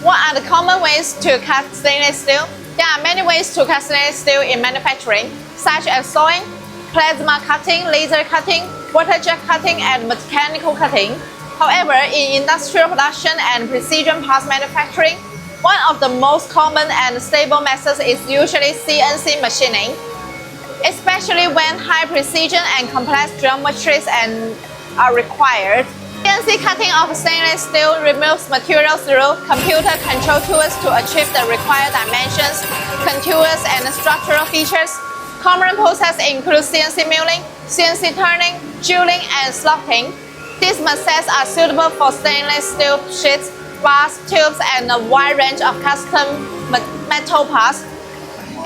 What are the common ways to cut stainless steel? There are many ways to cut stainless steel in manufacturing, such as sawing, plasma cutting, laser cutting, waterjet cutting, and mechanical cutting. However, in industrial production and precision parts manufacturing, one of the most common and stable methods is usually CNC machining, especially when high precision and complex geometries are required. CNC cutting of stainless steel removes material through computer control tools to achieve the required dimensions, contours, and structural features. Common processes include CNC milling, CNC turning, drilling, and slotting. These methods are suitable for stainless steel sheets, bars, tubes, and a wide range of custom metal parts.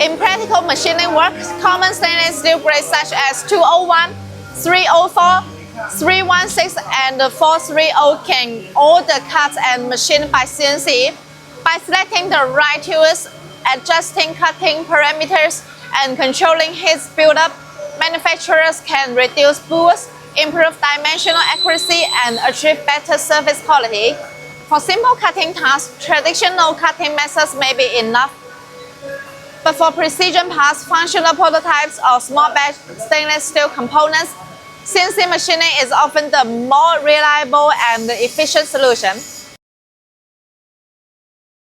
In practical machining work, common stainless steel grades such as 201, 304, 316 and 430 can all be cut and machined by CNC. By selecting the right tools, adjusting cutting parameters, and controlling heat buildup, manufacturers can reduce boosts, improve dimensional accuracy, and achieve better surface quality. For simple cutting tasks, traditional cutting methods may be enough. But for precision parts, functional prototypes, or small batch stainless steel components, CNC machining is often the more reliable and efficient solution.